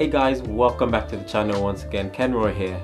Hey guys, welcome back to the channel once again. Kenroy here.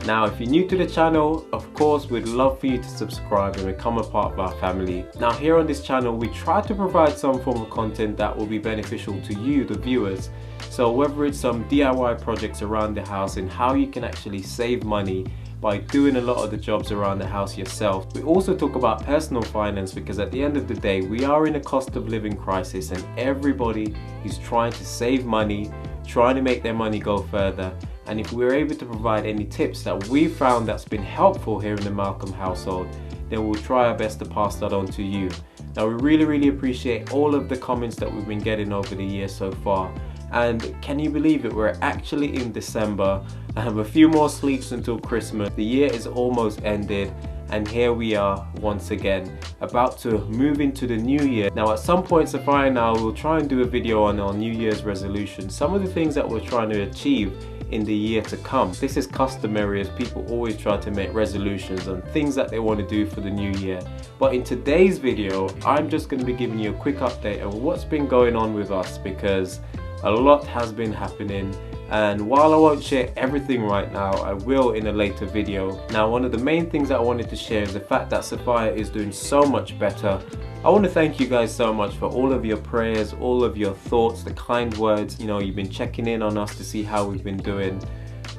Now if you're new to the channel, of course we'd love for you to subscribe and become a part of our family. Now here on this channel we try to provide some form of content that will be beneficial to you, the viewers. So whether it's some DIY projects around the house and how you can actually save money by doing a lot of the jobs around the house yourself. We also talk about personal finance because at the end of the day we are in a cost of living crisis and everybody is trying to save money, trying to make their money go further. And if we're able to provide any tips that we've found that's been helpful here in the Malcolm household, then we'll try our best to pass that on to you. Now we really appreciate all of the comments that we've been getting over the year so far. And can you believe it, we're actually in December. I have a few more sleeps until Christmas. The year is almost ended and here we are once again about to move into the new year. Now at some point Sophia and I will try and do a video on our New Year's resolution, some of the things that we're trying to achieve in the year to come. This is customary as people always try to make resolutions and things that they want to do for the new year. But in today's video I'm just going to be giving you a quick update on what's been going on with us because a lot has been happening, and while I won't share everything right now, I will in a later video. Now one of the main things that I wanted to share is the fact that Sophia is doing so much better. I want to thank you guys so much for all of your prayers, all of your thoughts, the kind words. You know, you've been checking in on us to see how we've been doing.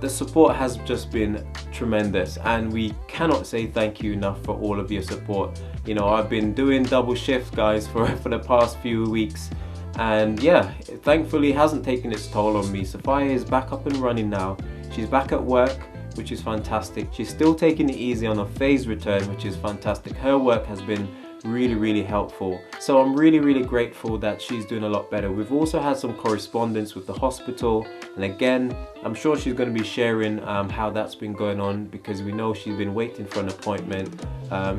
The support has just been tremendous and we cannot say thank you enough for all of your support. You know, I've been doing double shift guys for the past few weeks. And yeah, thankfully it hasn't taken its toll on me. Sophia is back up and running now. She's back at work, which is fantastic. She's still taking it easy on her phase return, which is fantastic. Her work has been really helpful. So I'm really grateful that she's doing a lot better. We've also had some correspondence with the hospital, and again I'm sure she's going to be sharing how that's been going on because we know she's been waiting for an appointment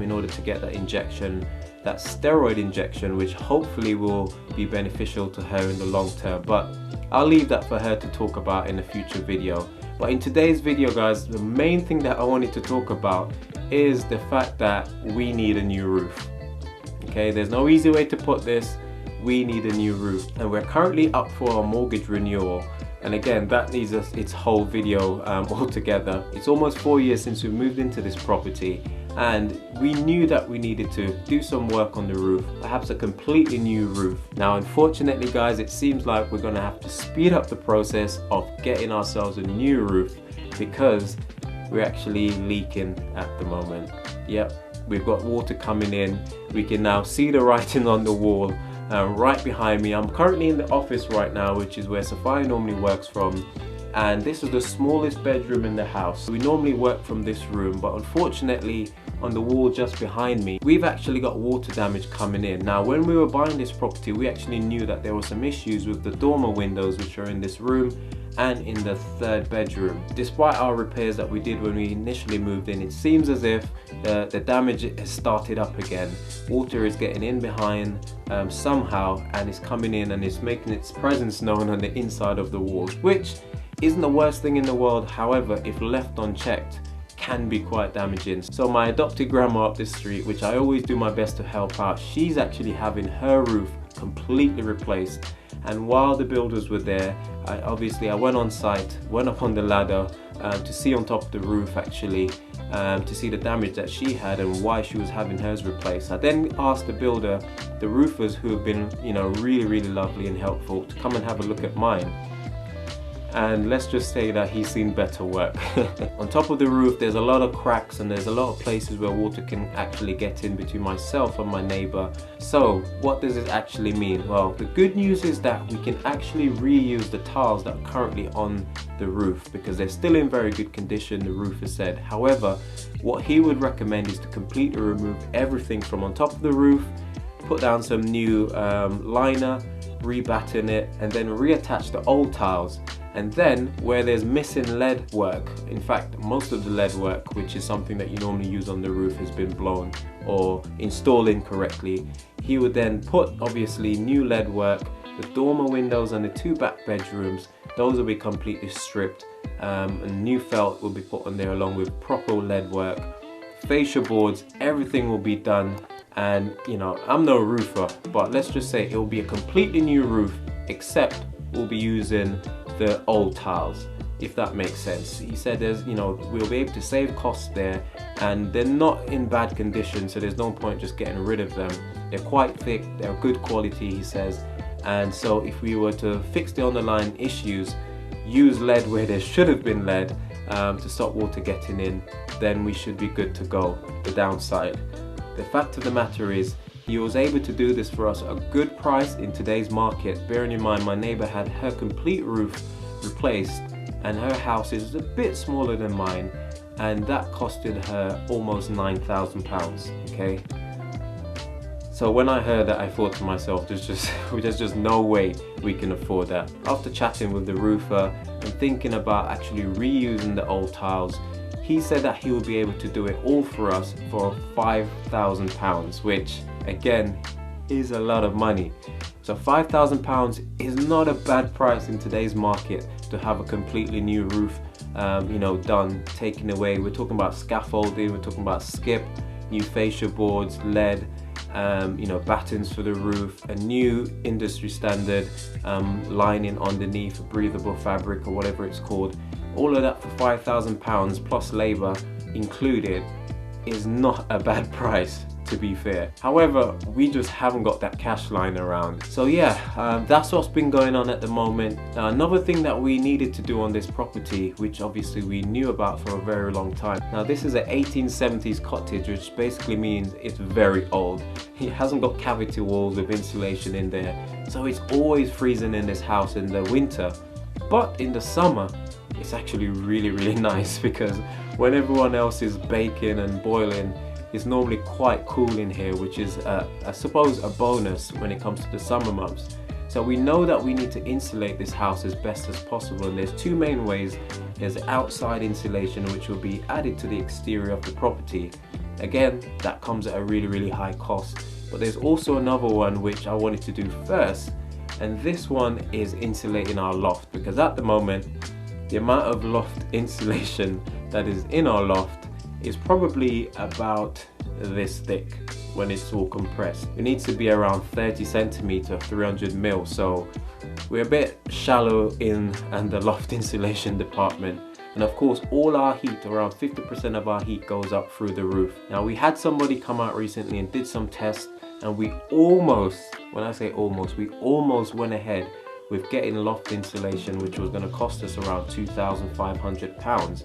in order to get that injection, that steroid injection, which hopefully will be beneficial to her in the long term. But I'll leave that for her to talk about in a future video. But in today's video guys, the main thing that I wanted to talk about is the fact that we need a new roof. Okay, there's no easy way to put this. We need a new roof and we're currently up for our mortgage renewal, and again that needs its whole video altogether. It's almost 4 years since we moved into this property and we knew that we needed to do some work on the roof, perhaps a completely new roof. Now unfortunately guys, it seems like we're going to have to speed up the process of getting ourselves a new roof because we're actually leaking at the moment. Yep. We've got water coming in. We can now see the writing on the wall right behind me. I'm currently in the office right now, which is where Sophia normally works from. And this is the smallest bedroom in the house. We normally work from this room, but unfortunately on the wall just behind me, we've actually got water damage coming in. Now when we were buying this property, we actually knew that there were some issues with the dormer windows which are in this room and in the third bedroom. Despite our repairs that we did when we initially moved in, it seems as if the damage has started up again. Water is getting in behind somehow and it's coming in and it's making its presence known on the inside of the walls, which isn't the worst thing in the world. However, if left unchecked, can be quite damaging. So my adopted grandma up the street, which I always do my best to help out, she's actually having her roof completely replaced. And while the builders were there, I went on site, went up on the ladder to see on top of the roof actually, to see the damage that she had and why she was having hers replaced. I then asked the builder, the roofers who have been, you know, really lovely and helpful, to come and have a look at mine. And let's just say that he's seen better work. On top of the roof there's a lot of cracks and there's a lot of places where water can actually get in between myself and my neighbor. So what does this actually mean? Well, the good news is that we can actually reuse the tiles that are currently on the roof because they're still in very good condition, the roofer said. However, what he would recommend is to completely remove everything from on top of the roof, put down some new liner, rebatten it, and then reattach the old tiles. And then where there's missing lead work, in fact most of the lead work, which is something that you normally use on the roof, has been blown or installed incorrectly, he would then put obviously new lead work. The dormer windows and the two back bedrooms, those will be completely stripped, and new felt will be put on there along with proper lead work, fascia boards, everything will be done. And you know, I'm no roofer, but let's just say it will be a completely new roof, except we'll be using the old tiles, if that makes sense. He said there's, you know, we'll be able to save costs there, and they're not in bad condition, so there's no point just getting rid of them. They're quite thick, they're good quality, he says. And so if we were to fix the underlying issues, use lead where there should have been lead, to stop water getting in, then we should be good to go. The downside, the fact of the matter is, he was able to do this for us at a good price in today's market. Bearing in mind my neighbor had her complete roof replaced, and her house is a bit smaller than mine, and that costed her almost £9,000, okay? So when I heard that, I thought to myself, there's just no way we can afford that. After chatting with the roofer and thinking about actually reusing the old tiles, he said that he will be able to do it all for us for £5,000, which again is a lot of money. So £5,000 is not a bad price in today's market to have a completely new roof, you know, done, taken away. We're talking about scaffolding, we're talking about skip, new fascia boards, lead, you know, battens for the roof, a new industry standard lining underneath, breathable fabric or whatever it's called. All of that for £5,000 plus labour included is not a bad price, to be fair. However, we just haven't got that cash lying around. So yeah, that's what's been going on at the moment. Another thing that we needed to do on this property, which obviously we knew about for a very long time. Now this is an 1870s cottage, which basically means it's very old. It hasn't got cavity walls with insulation in there, so it's always freezing in this house in the winter. But in the summer, it's actually really nice, because when everyone else is baking and boiling, it's normally quite cool in here, which is I suppose a bonus when it comes to the summer months. So we know that we need to insulate this house as best as possible, and there's two main ways. There's outside insulation, which will be added to the exterior of the property. Again, that comes at a really high cost. But there's also another one which I wanted to do first, and this one is insulating our loft, because at the moment the amount of loft insulation that is in our loft is probably about this thick when it's all compressed. It needs to be around 30 centimeter, 300 mil, so we're a bit shallow in the loft insulation department. And of course, all our heat, around 50% of our heat, goes up through the roof. Now we had somebody come out recently and did some tests, and we almost, when I say almost, we almost went ahead with getting loft insulation, which was going to cost us around £2,500.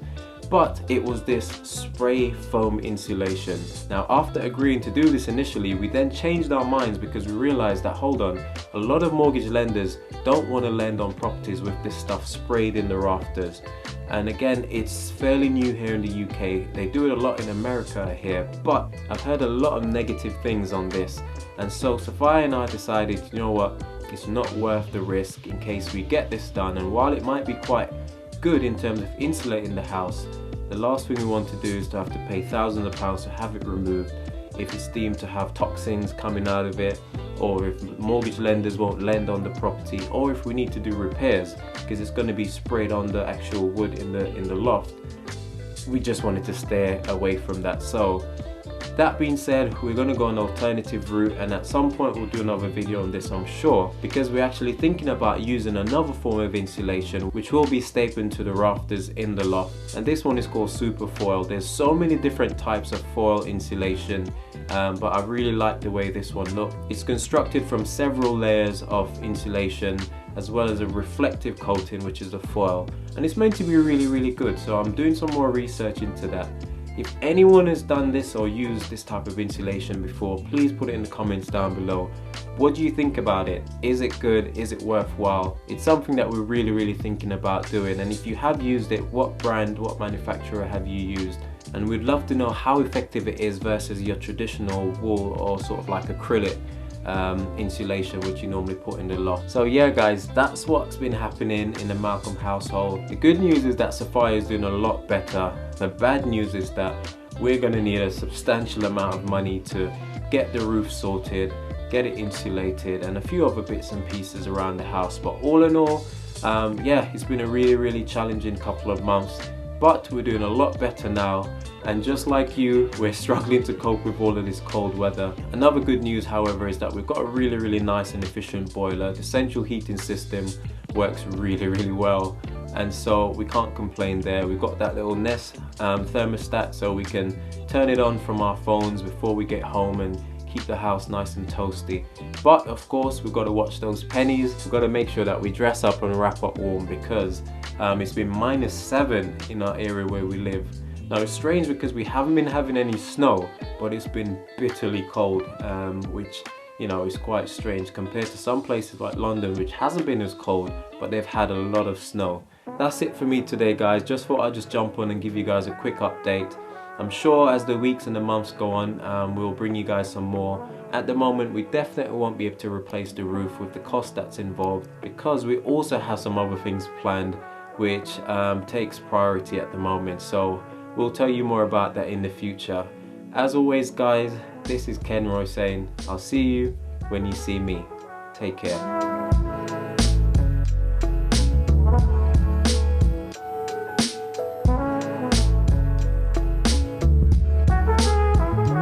But it was this spray foam insulation. Now after agreeing to do this initially, we then changed our minds, because we realized that, hold on, a lot of mortgage lenders don't want to lend on properties with this stuff sprayed in the rafters. And again, it's fairly new here in the UK. They do it a lot in America here, but I've heard a lot of negative things on this. And so Sophia and I decided, you know what, it's not worth the risk in case we get this done. And while it might be quite good in terms of insulating the house, the last thing we want to do is to have to pay thousands of pounds to have it removed if it's deemed to have toxins coming out of it, or if mortgage lenders won't lend on the property, or if we need to do repairs because it's going to be sprayed on the actual wood in the loft. We just wanted to stay away from that. So that being said, we're going to go an alternative route, and at some point we'll do another video on this, I'm sure, because we're actually thinking about using another form of insulation which will be stapled to the rafters in the loft, and this one is called super foil. There's so many different types of foil insulation, but I really like the way this one looks. It's constructed from several layers of insulation as well as a reflective coating, which is the foil, and it's meant to be really good. So I'm doing some more research into that. If anyone has done this or used this type of insulation before, please put it in the comments down below. What do you think about it? Is it good? Is it worthwhile? It's something that we're really thinking about doing, and if you have used it, what brand, what manufacturer have you used? And we'd love to know how effective it is versus your traditional wool or sort of like acrylic insulation which you normally put in the loft. So yeah guys, that's what's been happening in the Malcolm household. The good news is that Sophia is doing a lot better. The bad news is that we're going to need a substantial amount of money to get the roof sorted, get it insulated, and a few other bits and pieces around the house. But all in all, yeah, it's been a really challenging couple of months. but we're doing a lot better now. And just like you, we're struggling to cope with all of this cold weather. Another good news, however, is that we've got a really nice and efficient boiler. The central heating system works really well, and so we can't complain there. We've got that little Nest thermostat, so we can turn it on from our phones before we get home and keep the house nice and toasty. But of course, we've got to watch those pennies. We've got to make sure that we dress up and wrap up warm, because it's been -7 in our area where we live. Now it's strange because we haven't been having any snow, but it's been bitterly cold, which, you know, is quite strange compared to some places like London, which hasn't been as cold, but they've had a lot of snow. That's it for me today, guys. Just thought I'd just jump on and give you guys a quick update. I'm sure as the weeks and the months go on, we'll bring you guys some more. At the moment, we definitely won't be able to replace the roof with the cost that's involved, because we also have some other things planned, which takes priority at the moment. So we'll tell you more about that in the future. As always, guys, this is Ken Roy saying, I'll see you when you see me. Take care.